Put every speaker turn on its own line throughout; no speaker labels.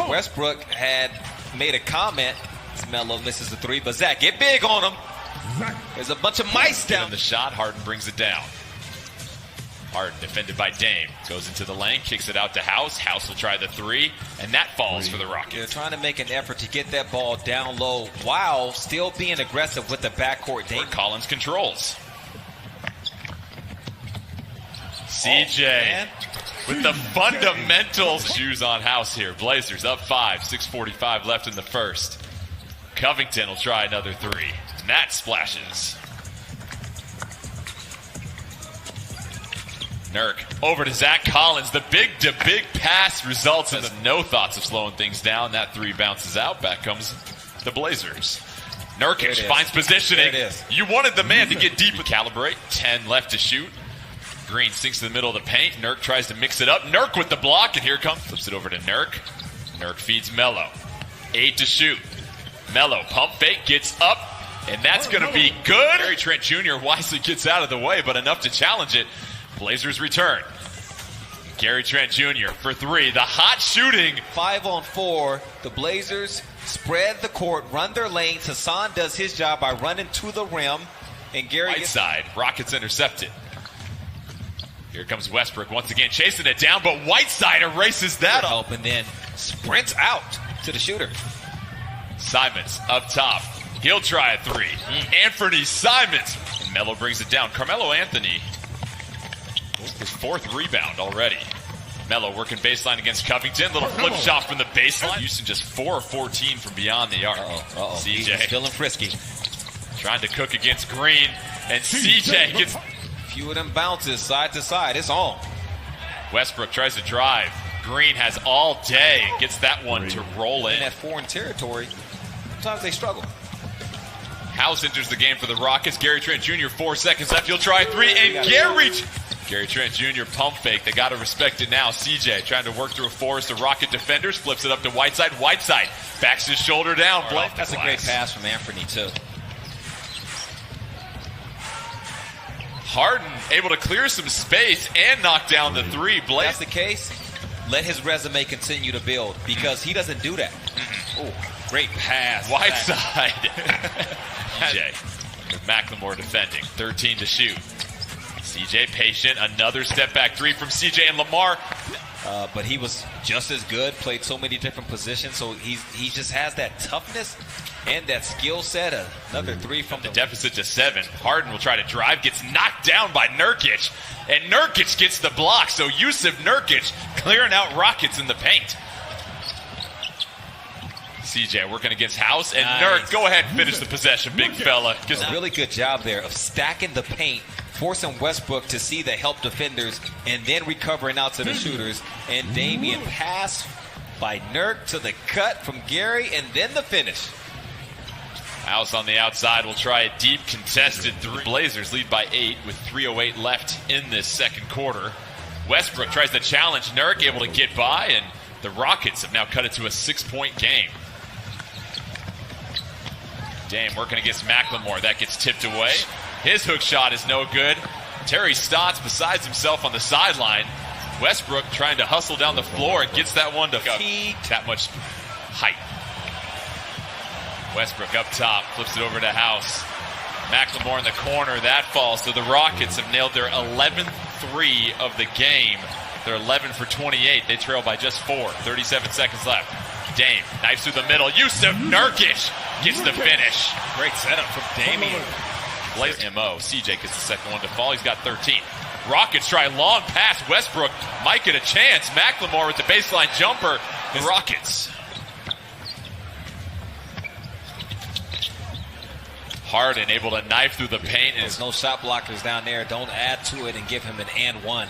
Westbrook had made a comment. Melo misses the three, but Zach, get big on him. There's a bunch of mice down.
The shot, Harden brings it down. Harden defended by Dame. Goes into the lane, kicks it out to House. House will try the three, and that falls for the Rockets.
They're trying to make an effort to get that ball down low while still being aggressive with the backcourt. Dame
Collins controls. CJ with the fundamentals. Shoes on House here. Blazers up 5, 6:45 left in the first. Covington will try another three, and that splashes. Nurk over to Zach Collins. The big pass results in the no thoughts of slowing things down. That three bounces out. Back comes the Blazers. Nurkic finds positioning. You wanted the man to get deep. Calibrate. 10 left to shoot. Green sinks to the middle of the paint. Nurk tries to mix it up. Nurk with the block, and here comes. Flips it over to Nurk. Nurk feeds Melo. 8 to shoot. Melo pump fake, gets up, and that's going to be good. Gary Trent Jr. wisely gets out of the way, but enough to challenge it. Blazers return. Gary Trent Jr. for three. The hot shooting.
5 on 4. The Blazers spread the court, run their lanes. Hassan does his job by running to the rim, and Gary
Whiteside. Rockets intercepted. Here comes Westbrook once again chasing it down, but Whiteside erases that
up and then sprints out to the shooter.
Simons up top. He'll try a three. Anthony Simons. And Melo brings it down. Carmelo Anthony. His 4th rebound already. Melo working baseline against Covington. Little flip shot from the baseline. Houston just 4 of 14 from beyond the arc. CJ
He's feeling frisky.
Trying to cook against Green. And CJ gets...
Few of them bounces side to side. It's on.
Westbrook tries to drive. Green has all day. Gets that one to roll in.
In that foreign territory, sometimes they struggle.
House enters the game for the Rockets. Gary Trent Jr. 4 seconds left. He'll try three. And Gary Trent Jr. pump fake. They got to respect it now. CJ trying to work through a forest of Rocket defenders. Flips it up to Whiteside. Whiteside backs his shoulder down.
That's a great pass from Anthony, too.
Harden able to clear some space and knock down the three.
If that's the case, let his resume continue to build because he doesn't do that. Oh, great pass.
Whiteside. CJ with McLemore defending. 13 to shoot. CJ patient. Another step back three from CJ and Lamar.
But he was just as good, played so many different positions, so he just has that toughness and that skill set. Another three from
the deficit to 7. Harden will try to drive, gets knocked down by Nurkic, and Nurkic gets the block. So Yusuf Nurkic clearing out Rockets in the paint. CJ working against House, and Nurk, go ahead and finish the possession, big fella.
Just a really good job there of stacking the paint, forcing Westbrook to see the help defenders, and then recovering out to the shooters. And Damian pass by Nurk to the cut from Gary, and then the finish.
House on the outside will try a deep contested three. Blazers lead by 8 with 3:08 left in this second quarter. Westbrook tries to challenge Nurk, able to get by, and the Rockets have now cut it to a 6-point game. Dame working against McLemore. That gets tipped away. His hook shot is no good. Terry Stotts besides himself on the sideline. Westbrook trying to hustle down the floor and gets that one to that much height. Westbrook up top, flips it over to House. McLemore in the corner, that falls. So the Rockets have nailed their 11th three of the game. They're 11 for 28. They trail by just 4. 37 seconds left. Dame knifes through the middle. Yusuf Nurkic gets the finish.
Great setup from Damian.
Blaze MO. CJ gets the second one to fall. He's got 13. Rockets try long pass. Westbrook might get a chance. McLemore with the baseline jumper. The Rockets. Harden able to knife through the paint.
There's no shot blockers down there. Don't add to it and give him an and one.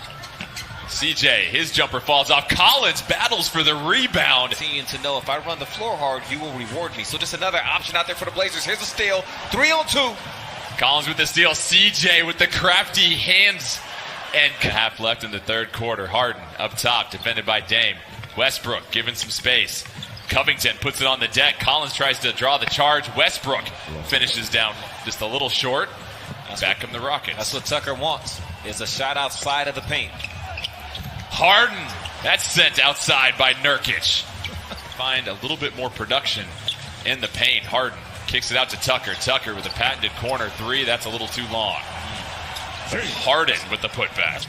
CJ, his jumper falls off. Collins battles for the rebound.
Seeing to know if I run the floor hard, you will reward me. So just another option out there for the Blazers. Here's a steal. 3 on 2.
Collins with the steal. CJ with the crafty hands. And half left in the third quarter. Harden up top, defended by Dame. Westbrook given some space. Covington puts it on the deck. Collins tries to draw the charge. Westbrook finishes down just a little short. Back come the Rockets.
That's what Tucker wants, is a shot outside of the paint.
Harden, that's sent outside by Nurkic. Find a little bit more production in the paint. Harden kicks it out to Tucker. Tucker with a patented corner three. That's a little too long. Harden with the putback.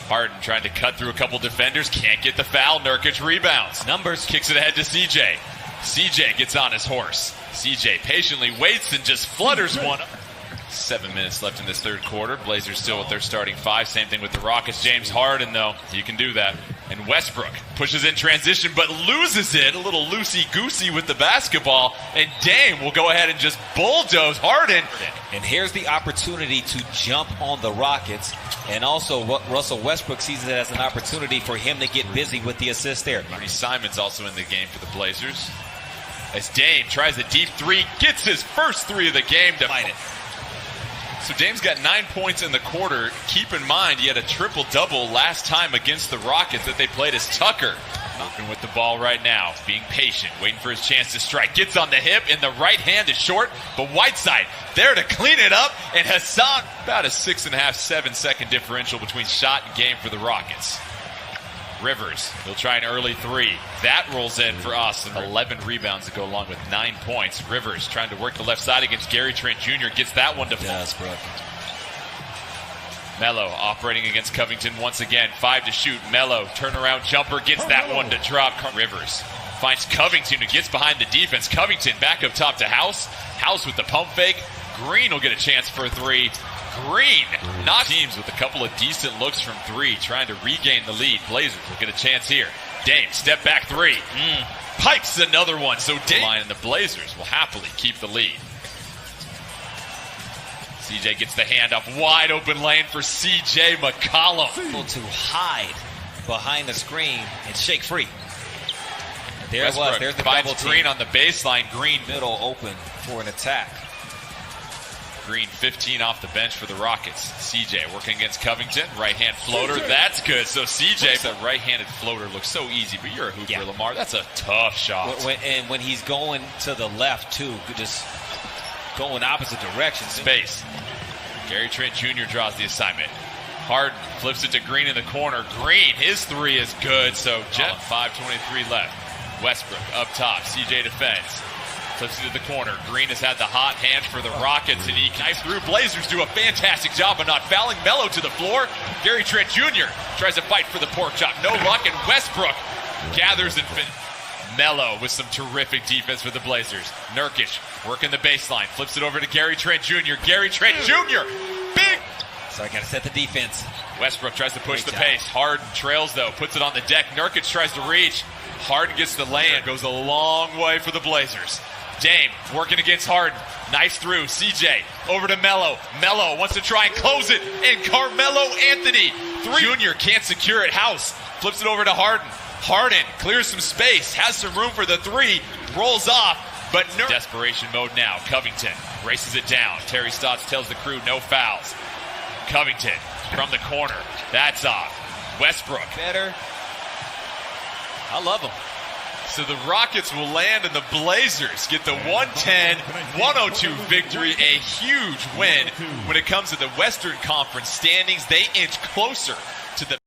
Harden trying to cut through a couple defenders. Can't get the foul. Nurkic rebounds.
Numbers.
Kicks it ahead to CJ. CJ gets on his horse. CJ patiently waits and just flutters one. 7 minutes left in this third quarter. Blazers still with their starting five. Same thing with the Rockets. James Harden, though, you can do that. And Westbrook pushes in transition, but loses it. A little loosey-goosey with the basketball. And Dame will go ahead and just bulldoze Harden.
And here's the opportunity to jump on the Rockets. And also, what Russell Westbrook sees it as an opportunity for him to get busy with the assist there.
Barney Simon's also in the game for the Blazers. As Dame tries a deep three, gets his first three of the game to find it. So Dame's got 9 points in the quarter. Keep in mind, he had a triple-double last time against the Rockets that they played as Tucker. Working with the ball right now, being patient, waiting for his chance to strike. Gets on the hip, and the right hand is short, but Whiteside there to clean it up, and Hassan, about a 6.5, 7 second differential between shot and game for the Rockets. Rivers, he'll try an early three. That rolls in for us, and 11 rebounds to go along with 9 points. Rivers trying to work the left side against Gary Trent Jr. Gets that one to fall. Melo operating against Covington once again. 5 to shoot. Melo, turnaround jumper, gets that one to drop. Rivers finds Covington, who gets behind the defense. Covington back up top to House. House with the pump fake. Green will get a chance for a three. Green knocks teams with a couple of decent looks from three, trying to regain the lead. Blazers will get a chance here. Dame, step back three. Pipes another one. So Dame and the Blazers will happily keep the lead. CJ gets the handoff. Wide open lane for CJ McCollum.
Able to hide behind the screen and shake free. There
Westbrook
it was. There's the
finds
double
Green
team.
on the baseline. Green
Middle open for an attack.
Green 15 off the bench for the Rockets. CJ working against Covington. Right-hand floater. That's good. So CJ, that right-handed floater looks so easy, but you're a hooper, Lamar. That's a tough shot.
And when he's going to the left, too, just going opposite direction.
Space. Gary Trent Jr. draws the assignment. Harden flips it to Green in the corner. Green, his three is good. So Jet 5:23 left. Westbrook up top. CJ defends. Flips it to the corner. Green has had the hot hand for the Rockets, and he knifes through. Blazers do a fantastic job of not fouling. Melo to the floor. Gary Trent Jr. tries to fight for the pork chop. No luck, and Westbrook gathers and finishes. Melo with some terrific defense for the Blazers. Nurkic working the baseline. Flips it over to Gary Trent Jr. Gary Trent Jr. Big.
So I got to set the defense.
Westbrook tries to push the pace. Harden trails, though. Puts it on the deck. Nurkic tries to reach. Harden gets the lay-in. Goes a long way for the Blazers. Dame working against Harden. Nice through. CJ over to Melo. Melo wants to try and close it. And Carmelo Anthony. Jr. can't secure it. House flips it over to Harden. Harden clears some space. Has some room for the three. Rolls off. But desperation mode now. Covington races it down. Terry Stotts tells the crew no fouls. Covington from the corner. That's off. Westbrook.
Better. I love him.
So the Rockets will land and the Blazers get the 110-102 victory. A huge win when it comes to the Western Conference standings. They inch closer to the